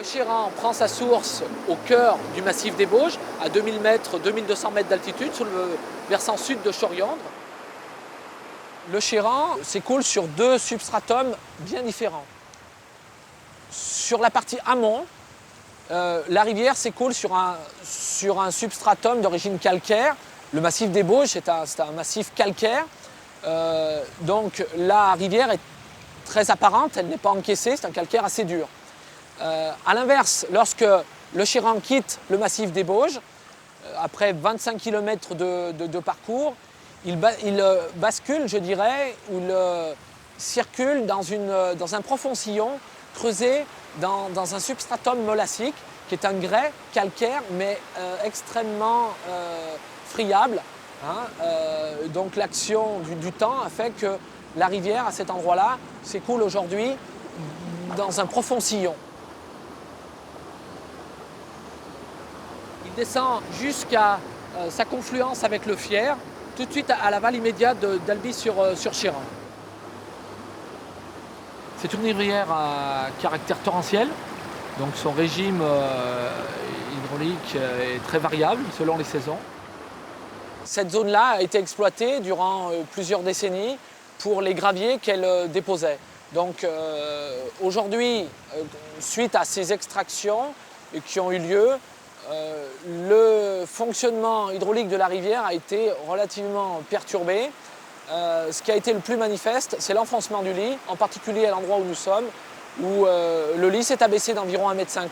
Chéran prend sa source au cœur du massif des Bauges, à 2000 mètres, 2200 mètres d'altitude, sur le versant sud de Choriandre. Le Chéran s'écoule sur deux substratums bien différents. Sur la partie amont, la rivière s'écoule sur un substratum d'origine calcaire. Le massif des Bauges, c'est un massif calcaire. Donc la rivière est très apparente, elle n'est pas encaissée, c'est un calcaire assez dur. A l'inverse, lorsque le Chéran quitte le massif des Bauges, après 25 km de parcours, il bascule, je dirais, ou il circule dans un profond sillon creusé dans un substratum molassique, qui est un grès calcaire, mais extrêmement friable. Donc l'action du temps a fait que la rivière, à cet endroit-là, s'écoule aujourd'hui dans un profond sillon. Il descend jusqu'à sa confluence avec le Fier, tout de suite à l'aval immédiat d'Albi-sur-Chéran. C'est une rivière à caractère torrentiel, donc son régime hydraulique est très variable selon les saisons. Cette zone-là a été exploitée durant plusieurs décennies pour les graviers qu'elle déposait. Donc aujourd'hui, suite à ces extractions qui ont eu lieu, le fonctionnement hydraulique de la rivière a été relativement perturbé. Ce qui a été le plus manifeste, c'est l'enfoncement du lit, en particulier à l'endroit où nous sommes, où le lit s'est abaissé d'environ 1,50 m.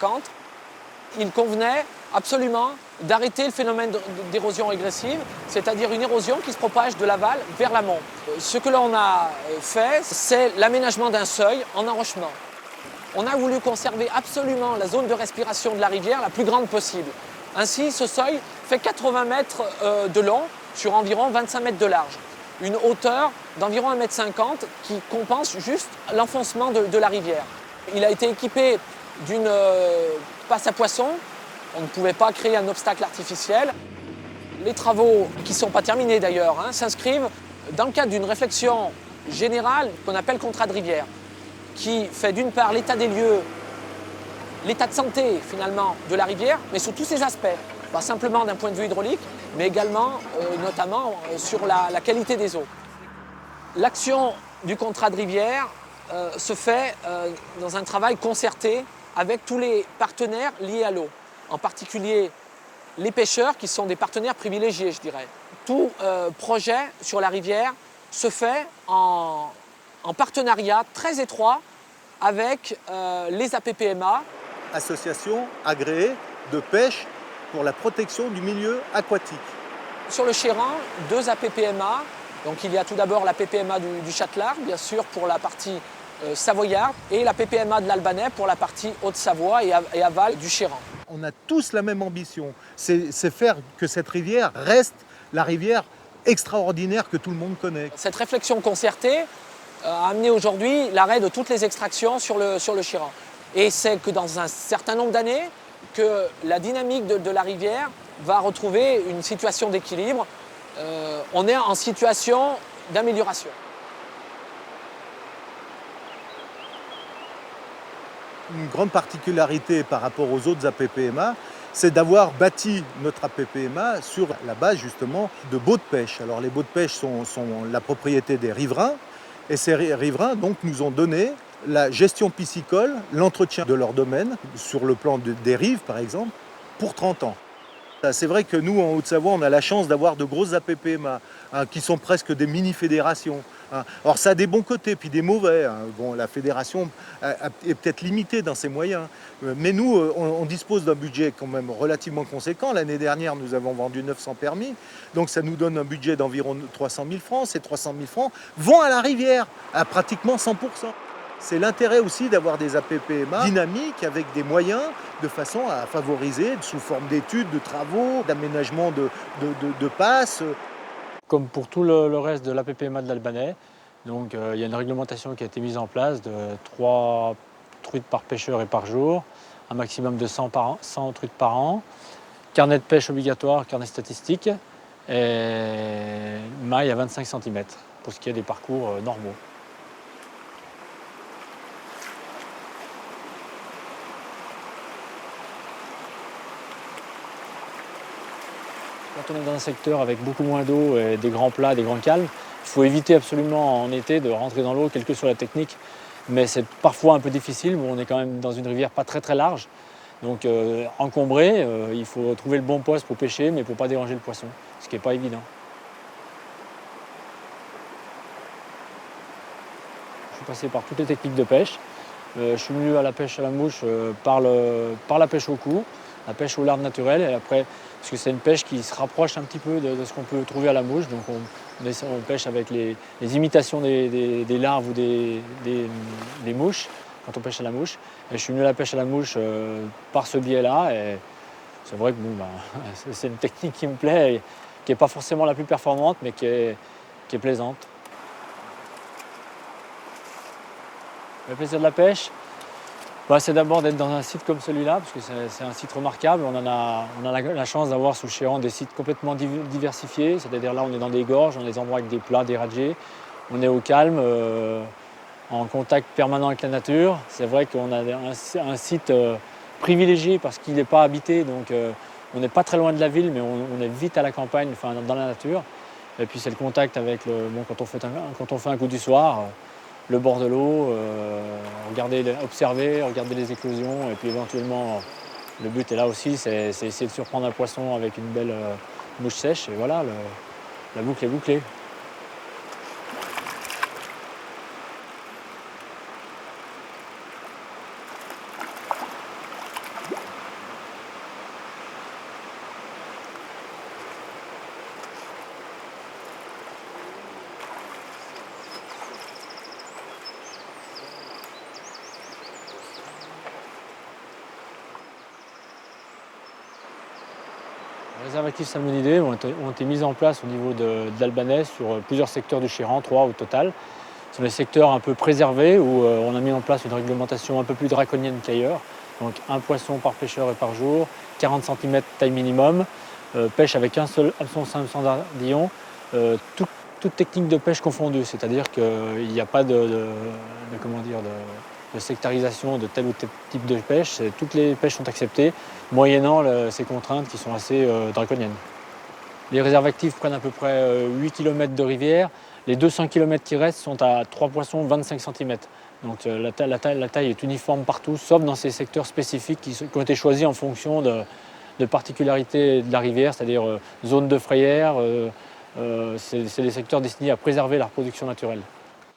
Il convenait absolument d'arrêter le phénomène d'érosion régressive, c'est-à-dire une érosion qui se propage de l'aval vers l'amont. Ce que l'on a fait, c'est l'aménagement d'un seuil en enrochement. On a voulu conserver absolument la zone de respiration de la rivière la plus grande possible. Ainsi, ce seuil fait 80 mètres de long sur environ 25 mètres de large. Une hauteur d'environ 1,50 m qui compense juste l'enfoncement de la rivière. Il a été équipé d'une passe à poissons. On ne pouvait pas créer un obstacle artificiel. Les travaux, qui ne sont pas terminés d'ailleurs, s'inscrivent dans le cadre d'une réflexion générale qu'on appelle contrat de rivière, qui fait d'une part l'état des lieux, l'état de santé finalement de la rivière, mais sous tous ses aspects. Pas simplement d'un point de vue hydraulique, mais également notamment sur la qualité des eaux. L'action du contrat de rivière se fait dans un travail concerté avec tous les partenaires liés à l'eau, en particulier les pêcheurs qui sont des partenaires privilégiés, je dirais. Tout projet sur la rivière se fait en partenariat très étroit avec les APPMA. Association agréée de pêche pour la protection du milieu aquatique. Sur le Chéran, deux APPMA. Donc il y a tout d'abord la PPMA du Châtelard, bien sûr, pour la partie savoyarde, et la PPMA de l'Albanais pour la partie Haute-Savoie et aval du Chéran. On a tous la même ambition, c'est faire que cette rivière reste la rivière extraordinaire que tout le monde connaît. Cette réflexion concertée a amené aujourd'hui l'arrêt de toutes les extractions sur le Chéran. Et c'est que dans un certain nombre d'années, que la dynamique de la rivière va retrouver une situation d'équilibre. On est en situation d'amélioration. Une grande particularité par rapport aux autres APPMA, c'est d'avoir bâti notre APPMA sur la base justement de baux de pêche. Alors les baux de pêche sont la propriété des riverains, et ces riverains donc nous ont donné la gestion piscicole, l'entretien de leur domaine, sur le plan des rives par exemple, pour 30 ans. C'est vrai que nous, en Haute-Savoie, on a la chance d'avoir de grosses APPMA qui sont presque des mini-fédérations. Alors ça a des bons côtés, puis des mauvais. Bon, la fédération est peut-être limitée dans ses moyens. Mais nous, on dispose d'un budget quand même relativement conséquent. L'année dernière, nous avons vendu 900 permis. Donc ça nous donne un budget d'environ 300 000 francs. Ces 300 000 francs vont à la rivière, à pratiquement 100%. C'est l'intérêt aussi d'avoir des APPMA dynamiques avec des moyens de façon à favoriser, sous forme d'études, de travaux, d'aménagement de passes. Comme pour tout le reste de l'APPMA de l'Albanais, donc il y a une réglementation qui a été mise en place de 3 truites par pêcheur et par jour, un maximum de 100 truites par an, carnet de pêche obligatoire, carnet statistique et maille à 25 cm pour ce qui est des parcours normaux. Quand on est dans un secteur avec beaucoup moins d'eau et des grands plats, des grands calmes, il faut éviter absolument en été de rentrer dans l'eau, quelle que soit la technique. Mais c'est parfois un peu difficile, on est quand même dans une rivière pas très très large. Donc encombré, il faut trouver le bon poste pour pêcher, mais pour ne pas déranger le poisson, ce qui n'est pas évident. Je suis passé par toutes les techniques de pêche. Je suis venu à la pêche à la mouche par la pêche au cou, la pêche au larve naturel, et après, parce que c'est une pêche qui se rapproche un petit peu de ce qu'on peut trouver à la mouche. Donc on pêche avec les imitations des larves ou des mouches, quand on pêche à la mouche. Et je suis venu à la pêche à la mouche par ce biais-là. Et c'est vrai que c'est une technique qui me plaît, et qui n'est pas forcément la plus performante, mais qui est plaisante. Le plaisir de la pêche, c'est d'abord d'être dans un site comme celui-là, parce que c'est un site remarquable. On a la chance d'avoir sous Chéran des sites complètement diversifiés, c'est-à-dire là on est dans des gorges, dans des endroits avec des plats, des radiers. On est au calme, en contact permanent avec la nature. C'est vrai qu'on a un site privilégié parce qu'il n'est pas habité, donc on n'est pas très loin de la ville, mais on est vite à la campagne, enfin, dans la nature. Et puis c'est le contact avec quand on fait un coup du soir. Le bord de l'eau, observer, regarder les éclosions, et puis éventuellement, le but est là aussi, c'est essayer de surprendre un poisson avec une belle mouche sèche, et voilà, la boucle est bouclée. Les réservatifs salmonidés ont été mis en place au niveau de l'Albanais sur plusieurs secteurs du Chéran, 3 au total. Ce sont des secteurs un peu préservés où on a mis en place une réglementation un peu plus draconienne qu'ailleurs. Donc un poisson par pêcheur et par jour, 40 cm taille minimum, pêche avec un seul hameçon standardillon, toute technique de pêche confondue, c'est-à-dire qu'il n'y a pas de sectarisation de tel ou tel type de pêche. Toutes les pêches sont acceptées, moyennant ces contraintes qui sont assez draconiennes. Les réservatifs prennent à peu près 8 km de rivière. Les 200 km qui restent sont à 3 poissons 25 cm. Donc la taille est uniforme partout, sauf dans ces secteurs spécifiques qui ont été choisis en fonction de particularités de la rivière, c'est-à-dire zone de frayère. C'est des secteurs destinés à préserver la reproduction naturelle.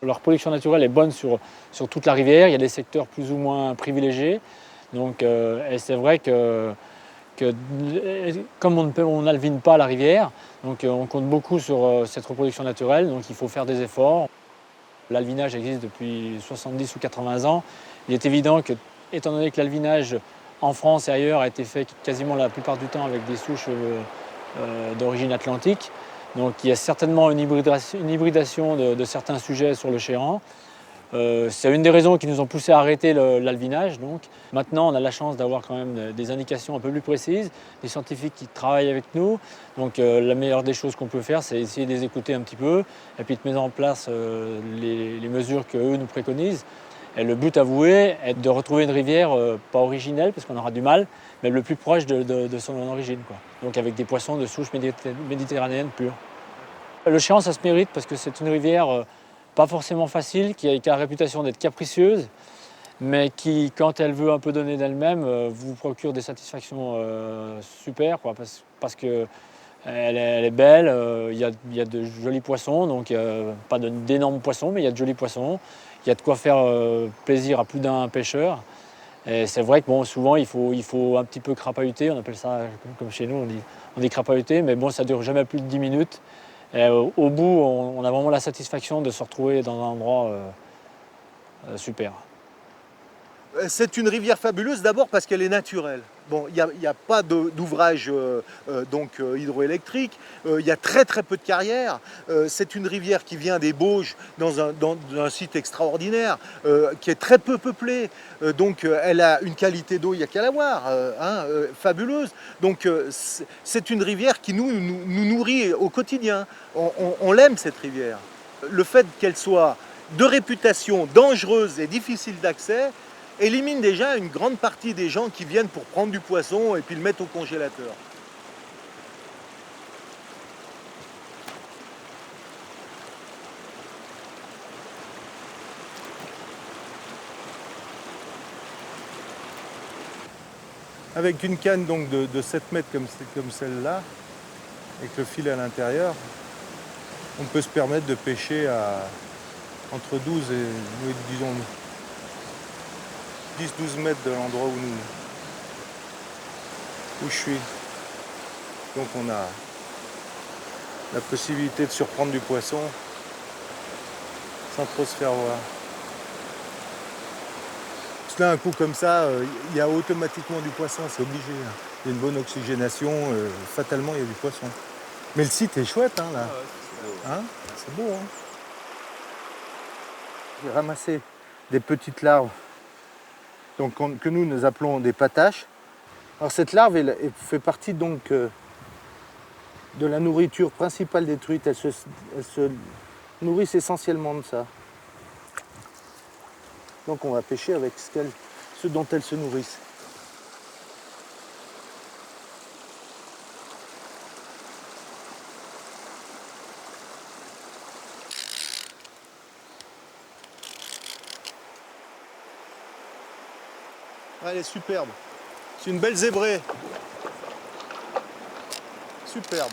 La reproduction naturelle est bonne sur toute la rivière. Il y a des secteurs plus ou moins privilégiés. Donc, et c'est vrai que comme on n'alvine pas la rivière, donc on compte beaucoup sur cette reproduction naturelle. Donc il faut faire des efforts. L'alvinage existe depuis 70 ou 80 ans. Il est évident que, étant donné que l'alvinage en France et ailleurs a été fait quasiment la plupart du temps avec des souches d'origine atlantique, donc il y a certainement une hybridation de certains sujets sur le Chéran. C'est une des raisons qui nous ont poussé à arrêter l'alvinage. Donc. Maintenant, on a la chance d'avoir quand même des indications un peu plus précises, des scientifiques qui travaillent avec nous. Donc la meilleure des choses qu'on peut faire, c'est essayer de les écouter un petit peu et puis de mettre en place les mesures qu'eux nous préconisent. Et le but avoué est de retrouver une rivière pas originelle, parce qu'on aura du mal, mais le plus proche de son origine, quoi. Donc avec des poissons de souche méditerranéenne pure. Le Chéran, ça se mérite parce que c'est une rivière pas forcément facile, qui a la réputation d'être capricieuse, mais qui, quand elle veut un peu donner d'elle-même, vous procure des satisfactions super, quoi, parce que elle est belle, il y a de jolis poissons, donc pas d'énormes poissons, mais il y a de jolis poissons. Il y a de quoi faire plaisir à plus d'un pêcheur. Et c'est vrai que souvent il faut un petit peu crapahuter, on appelle ça, comme chez nous, on dit crapahuter, mais bon, ça ne dure jamais plus de 10 minutes. Et au bout, on a vraiment la satisfaction de se retrouver dans un endroit super. C'est une rivière fabuleuse d'abord parce qu'elle est naturelle. Bon, il n'y a pas d'ouvrage hydroélectrique, il y a très peu de carrières. C'est une rivière qui vient des Bauges dans un site extraordinaire, qui est très peu peuplé. Donc elle a une qualité d'eau, il n'y a qu'à la voir, fabuleuse. Donc c'est une rivière qui nous nourrit au quotidien. On l'aime cette rivière. Le fait qu'elle soit de réputation dangereuse et difficile d'accès élimine déjà une grande partie des gens qui viennent pour prendre du poisson et puis le mettre au congélateur. Avec une canne donc de 7 mètres comme celle-là, avec le filet à l'intérieur, on peut se permettre de pêcher à entre 12 et, disons, 10-12 mètres de l'endroit où je suis. Donc on a la possibilité de surprendre du poisson sans trop se faire voir. Parce que là, un coup comme ça, il y a automatiquement du poisson, c'est obligé. Hein. Il y a une bonne oxygénation, fatalement il y a du poisson. Mais le site est chouette, hein, là. Hein, c'est beau. Hein. J'ai ramassé des petites larves donc, que nous appelons des pataches. Alors cette larve elle fait partie donc de la nourriture principale des truites. Elles se nourrissent essentiellement de ça. Donc on va pêcher avec ce dont elles se nourrissent. Ah, elle est superbe. C'est une belle zébrée. Superbe.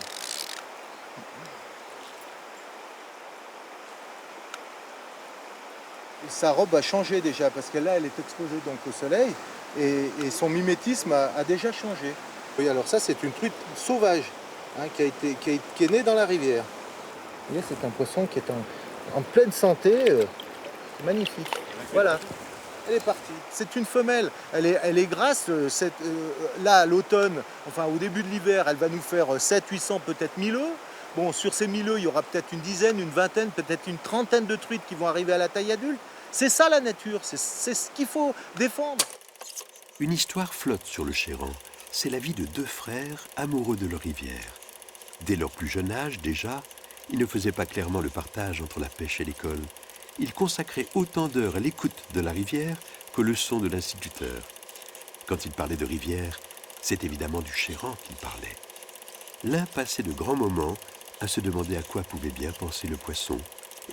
Et sa robe a changé déjà parce que là elle est exposée donc au soleil et son mimétisme a déjà changé. Oui, alors ça c'est une truite sauvage hein, qui est née dans la rivière. Et c'est un poisson qui est en pleine santé, magnifique. Voilà. Elle est partie. C'est une femelle. Elle est grasse. Là, à l'automne, enfin au début de l'hiver, elle va nous faire 700-800, peut-être 1000 œufs. Bon, sur ces 1000 œufs, il y aura peut-être une dizaine, une vingtaine, peut-être une trentaine de truites qui vont arriver à la taille adulte. C'est ça la nature, c'est ce qu'il faut défendre. Une histoire flotte sur le Chéran. C'est la vie de deux frères amoureux de leur rivière. Dès leur plus jeune âge, déjà, ils ne faisaient pas clairement le partage entre la pêche et l'école. Ils consacraient autant d'heures à l'écoute de la rivière qu'aux leçons de l'instituteur. Quand ils parlaient de rivière, c'est évidemment du Chéran qu'ils parlaient. L'un passait de grands moments à se demander à quoi pouvait bien penser le poisson,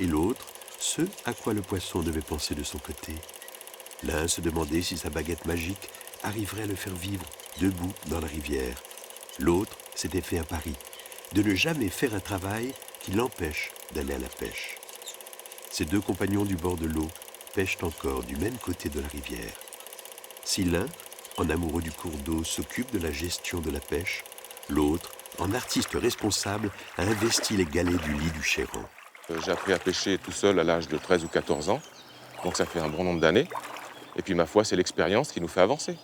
et l'autre, ce à quoi le poisson devait penser de son côté. L'un se demandait si sa baguette magique arriverait à le faire vivre debout dans la rivière. L'autre s'était fait un pari, de ne jamais faire un travail qui l'empêche d'aller à la pêche. Ces deux compagnons du bord de l'eau pêchent encore du même côté de la rivière. Si l'un, en amoureux du cours d'eau, s'occupe de la gestion de la pêche, l'autre, en artiste responsable, a investi les galets du lit du Chéran. J'ai appris à pêcher tout seul à l'âge de 13 ou 14 ans, donc ça fait un bon nombre d'années. Et puis ma foi, c'est l'expérience qui nous fait avancer.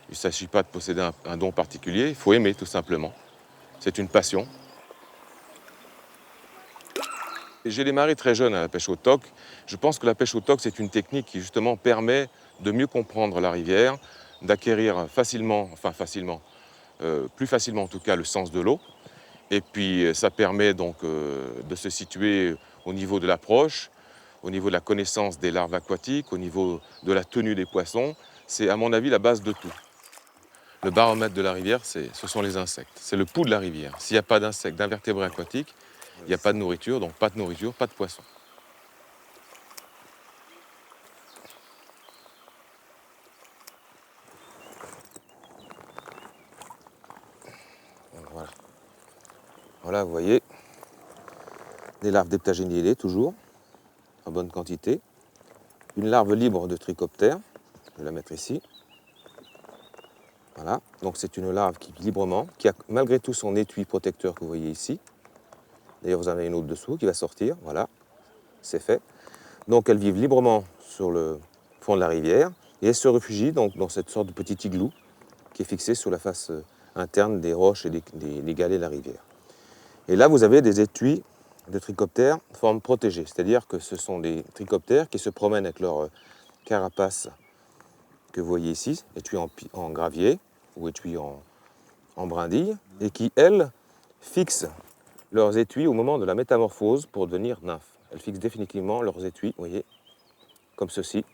Il ne s'agit pas de posséder un don particulier, il faut aimer tout simplement. C'est une passion. J'ai démarré très jeune à la pêche au toc. Je pense que la pêche au toc, c'est une technique qui justement permet de mieux comprendre la rivière, d'acquérir plus facilement en tout cas, le sens de l'eau. Et puis ça permet donc de se situer au niveau de l'approche, au niveau de la connaissance des larves aquatiques, au niveau de la tenue des poissons. C'est à mon avis la base de tout. Le baromètre de la rivière, ce sont les insectes. C'est le pouls de la rivière. S'il n'y a pas d'insectes, d'invertébrés aquatiques, il n'y a pas de nourriture, donc pas de nourriture, pas de poisson. Voilà. Voilà, vous voyez, des larves d'heptagéniidae, toujours, en bonne quantité. Une larve libre de trichoptère, je vais la mettre ici. Voilà, donc c'est une larve qui vit librement, qui a malgré tout son étui protecteur que vous voyez ici. D'ailleurs, vous en avez une autre dessous qui va sortir, voilà, c'est fait. Donc elles vivent librement sur le fond de la rivière et elles se réfugient donc, dans cette sorte de petit igloo qui est fixé sur la face interne des roches et des galets de la rivière. Et là, vous avez des étuis de trichoptères forme protégée, c'est-à-dire que ce sont des trichoptères qui se promènent avec leur carapace que vous voyez ici, étui en gravier ou étui en brindille, et qui, elles, fixent leurs étuis au moment de la métamorphose pour devenir nymphes. Elles fixent définitivement leurs étuis, vous voyez, comme ceci,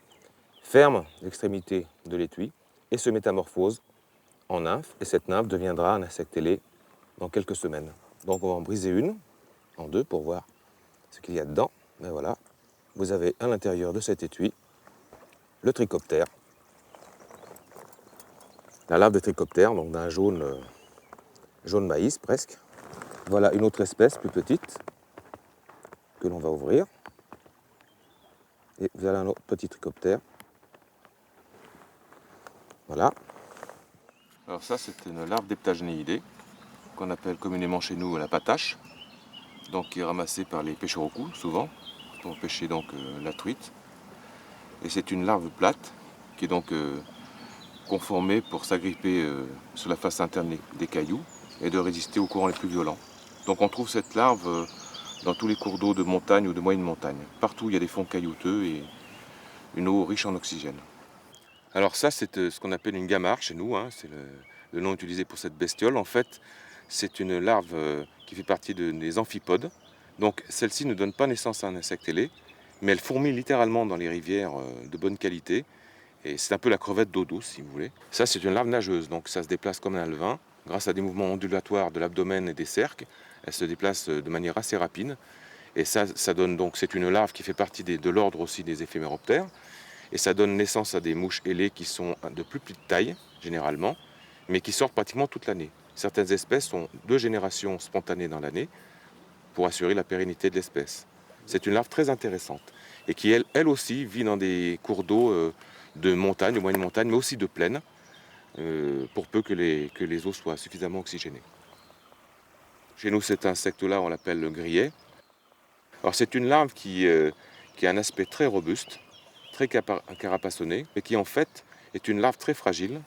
ferment l'extrémité de l'étui et se métamorphosent en nymphe, et cette nymphe deviendra un insecte ailé dans quelques semaines. Donc on va en briser une, en deux, pour voir ce qu'il y a dedans. Mais voilà, vous avez à l'intérieur de cet étui le trichoptère. La larve de trichoptère, donc d'un jaune maïs presque. Voilà une autre espèce plus petite que l'on va ouvrir. Et voilà un autre petit trichoptère. Voilà. Alors ça, c'est une larve d'heptagénéidée, qu'on appelle communément chez nous la patache, donc qui est ramassée par les pêcheurs au cou, souvent, pour pêcher donc la truite. Et c'est une larve plate, qui est donc conformée pour s'agripper sur la face interne des cailloux et de résister aux courants les plus violents. Donc on trouve cette larve dans tous les cours d'eau de montagne ou de moyenne montagne. Partout il y a des fonds caillouteux et une eau riche en oxygène. Alors ça, c'est ce qu'on appelle une gamarre chez nous, hein. C'est le nom utilisé pour cette bestiole. En fait, c'est une larve qui fait partie des amphipodes. Donc celle-ci ne donne pas naissance à un insecte ailé, mais elle fourmille littéralement dans les rivières de bonne qualité. Et c'est un peu la crevette d'eau douce, si vous voulez. Ça, c'est une larve nageuse, donc ça se déplace comme un alevin. Grâce à des mouvements ondulatoires de l'abdomen et des cerques, elle se déplace de manière assez rapide. Et ça donne donc, c'est une larve qui fait partie de l'ordre aussi des éphéméroptères. Et ça donne naissance à des mouches ailées qui sont de plus petite taille, généralement, mais qui sortent pratiquement toute l'année. Certaines espèces ont 2 générations spontanées dans l'année pour assurer la pérennité de l'espèce. C'est une larve très intéressante et qui, elle aussi, vit dans des cours d'eau de montagne, de moyenne montagne, mais aussi de plaine, pour peu que les eaux soient suffisamment oxygénées. Chez nous, cet insecte-là, on l'appelle le grillet. Alors, c'est une larve qui a un aspect très robuste, très carapassonné, mais qui en fait est une larve très fragile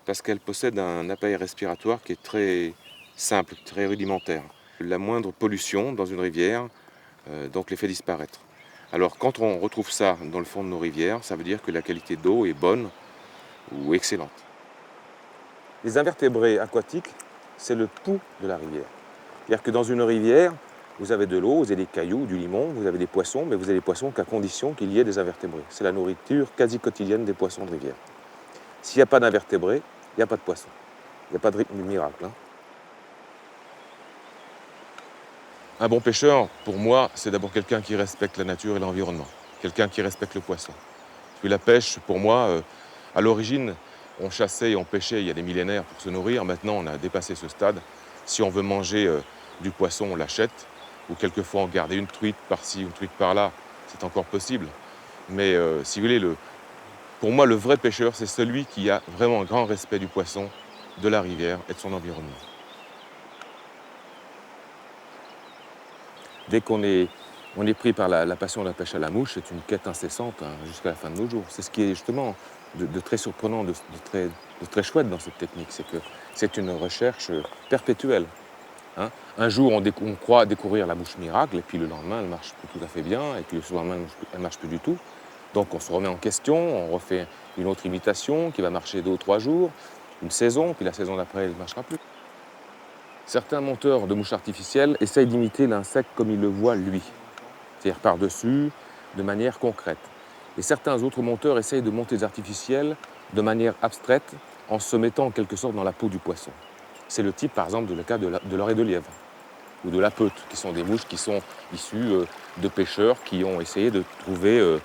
parce qu'elle possède un appareil respiratoire qui est très simple, très rudimentaire. La moindre pollution dans une rivière donc les fait disparaître. Alors quand on retrouve ça dans le fond de nos rivières, ça veut dire que la qualité d'eau est bonne ou excellente. Les invertébrés aquatiques, c'est le pouls de la rivière. C'est-à-dire que dans une rivière, vous avez de l'eau, vous avez des cailloux, du limon, vous avez des poissons, mais vous avez des poissons qu'à condition qu'il y ait des invertébrés. C'est la nourriture quasi quotidienne des poissons de rivière. S'il n'y a pas d'invertébrés, il n'y a pas de poissons. Il n'y a pas de rythme miracle. Hein. Un bon pêcheur, pour moi, c'est d'abord quelqu'un qui respecte la nature et l'environnement. Quelqu'un qui respecte le poisson. Puis la pêche, pour moi, à l'origine, on chassait et on pêchait il y a des millénaires pour se nourrir. Maintenant, on a dépassé ce stade. Si on veut manger du poisson, on l'achète. Ou quelquefois, on garde une truite par-ci, une truite par-là. C'est encore possible. Mais si vous voulez, pour moi, le vrai pêcheur, c'est celui qui a vraiment un grand respect du poisson, de la rivière et de son environnement. Dès qu'on est pris par la passion de la pêche à la mouche, c'est une quête incessante hein, jusqu'à la fin de nos jours. C'est ce qui est justement de très surprenant, de très chouette dans cette technique. C'est que c'est une recherche perpétuelle. Hein. Un jour, on croit découvrir la mouche miracle, et puis le lendemain, elle marche plus tout à fait bien, et puis le lendemain, elle ne marche plus du tout. Donc on se remet en question, on refait une autre imitation qui va marcher 2 ou 3 jours, une saison, puis la saison d'après, elle ne marchera plus. Certains monteurs de mouches artificielles essayent d'imiter l'insecte comme il le voit lui, c'est-à-dire par-dessus, de manière concrète. Et certains autres monteurs essayent de monter des artificiels de manière abstraite, en se mettant en quelque sorte dans la peau du poisson. C'est le type, par exemple, le cas de l'oreille de lièvre ou de la peute, qui sont des mouches qui sont issues de pêcheurs qui ont essayé de trouver,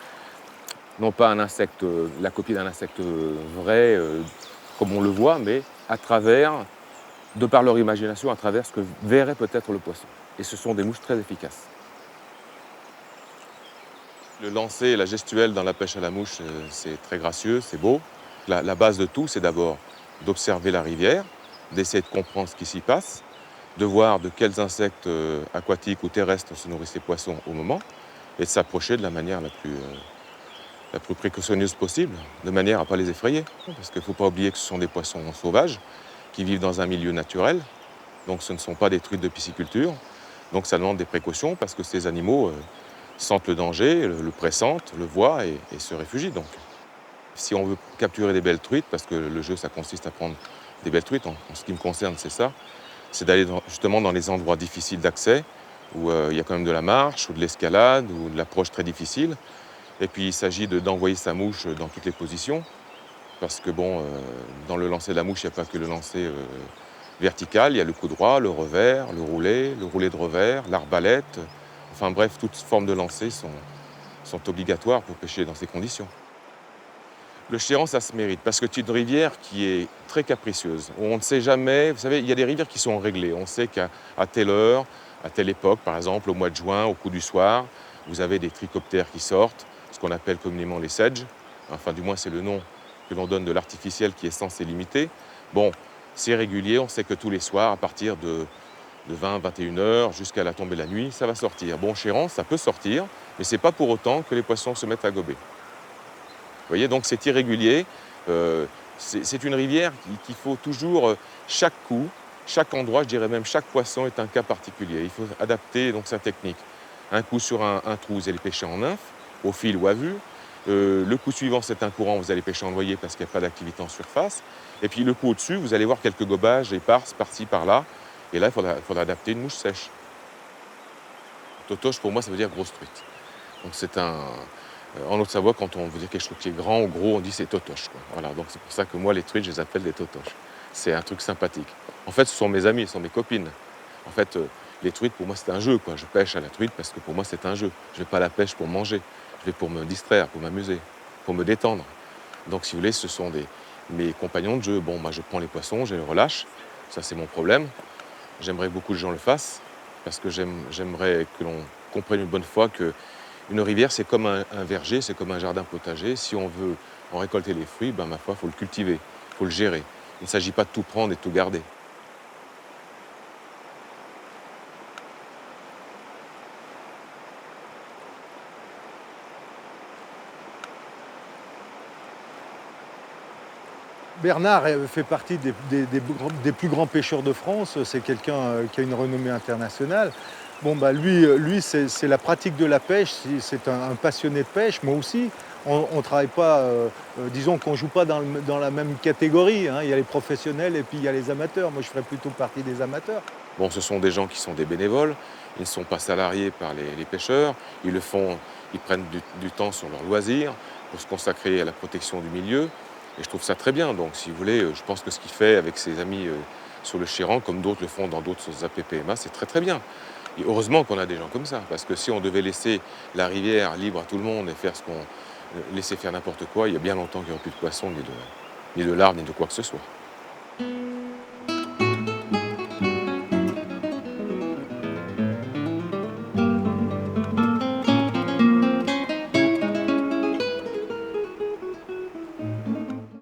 non pas un insecte, la copie d'un insecte vrai, comme on le voit, mais à travers, de par leur imagination, à travers ce que verrait peut-être le poisson. Et ce sont des mouches très efficaces. Le lancer et la gestuelle dans la pêche à la mouche, c'est très gracieux, c'est beau. La base de tout, c'est d'abord d'observer la rivière, d'essayer de comprendre ce qui s'y passe, de voir de quels insectes aquatiques ou terrestres se nourrissent les poissons au moment, et de s'approcher de la manière la plus précautionneuse possible, de manière à ne pas les effrayer. Parce qu'il ne faut pas oublier que ce sont des poissons sauvages qui vivent dans un milieu naturel, donc ce ne sont pas des truites de pisciculture, donc ça demande des précautions parce que ces animaux sentent le danger, le pressentent, le voient et se réfugient donc. Si on veut capturer des belles truites, parce que le jeu ça consiste à prendre des belles truites, en ce qui me concerne c'est ça, c'est d'aller justement dans les endroits difficiles d'accès, où il y a quand même de la marche, ou de l'escalade, ou de l'approche très difficile. Et puis il s'agit d'envoyer sa mouche dans toutes les positions, parce que bon, dans le lancer de la mouche, il n'y a pas que le lancer vertical, il y a le coup droit, le revers, le roulé de revers, l'arbalète. Enfin bref, toutes formes de lancer sont obligatoires pour pêcher dans ces conditions. Le Chéran, ça se mérite, parce que c'est une rivière qui est très capricieuse. On ne sait jamais, vous savez, il y a des rivières qui sont réglées. On sait qu'à telle heure, à telle époque, par exemple, au mois de juin, au coup du soir, vous avez des trichoptères qui sortent, ce qu'on appelle communément les sedges. Enfin, du moins, c'est le nom que l'on donne de l'artificiel qui est censé limiter. Bon, c'est régulier, on sait que tous les soirs, à partir de 20, 21 heures, jusqu'à la tombée de la nuit, ça va sortir. Bon, Chéran, ça peut sortir, mais ce n'est pas pour autant que les poissons se mettent à gober. Vous voyez, donc c'est irrégulier. C'est une rivière qu'il faut toujours, chaque coup, chaque endroit, je dirais même chaque poisson est un cas particulier. Il faut adapter donc sa technique. Un coup sur un trou, vous allez pêcher en nymphe, au fil ou à vue. Le coup suivant, c'est un courant, vous allez pêcher en noyer parce qu'il n'y a pas d'activité en surface. Et puis le coup au-dessus, vous allez voir quelques gobages éparses par-ci, par-là. Et là, il faudra adapter une mouche sèche. Totoche, pour moi, ça veut dire grosse truite. Donc c'est un... En Haute-Savoie, quand on veut dire quelque chose qui est grand ou gros, on dit c'est totoche, quoi. Voilà, donc c'est pour ça que moi, les truites, je les appelle des totoches. C'est un truc sympathique. En fait, ce sont mes amis, ce sont mes copines. En fait, les truites, pour moi, c'est un jeu, quoi. Je pêche à la truite parce que pour moi, c'est un jeu. Je ne vais pas à la pêche pour manger. Je vais pour me distraire, pour m'amuser, pour me détendre. Donc, si vous voulez, ce sont mes compagnons de jeu. Bon, moi, je prends les poissons, je les relâche. Ça, c'est mon problème. J'aimerais que beaucoup de gens le fassent parce que j'aimerais que l'on comprenne une bonne fois que une rivière, c'est comme un verger, c'est comme un jardin potager. Si on veut en récolter les fruits, ben, ma foi, il faut le cultiver, il faut le gérer. Il ne s'agit pas de tout prendre et de tout garder. Bernard fait partie des plus grands pêcheurs de France. C'est quelqu'un qui a une renommée internationale. Bon, bah, lui c'est la pratique de la pêche. C'est un passionné de pêche. Moi aussi. On ne travaille pas, disons qu'on ne joue pas dans la même catégorie. Hein. Il y a les professionnels et puis il y a les amateurs. Moi, je ferais plutôt partie des amateurs. Bon, ce sont des gens qui sont des bénévoles. Ils ne sont pas salariés par les pêcheurs. Ils le font, ils prennent du temps sur leur loisir pour se consacrer à la protection du milieu. Et je trouve ça très bien. Donc, si vous voulez, je pense que ce qu'il fait avec ses amis sur le Chéran, comme d'autres le font dans d'autres APPMA, c'est très très bien. Et heureusement qu'on a des gens comme ça, parce que si on devait laisser la rivière libre à tout le monde et faire laisser faire n'importe quoi, il y a bien longtemps qu'il n'y aurait plus de poissons, ni de larves, ni de quoi que ce soit.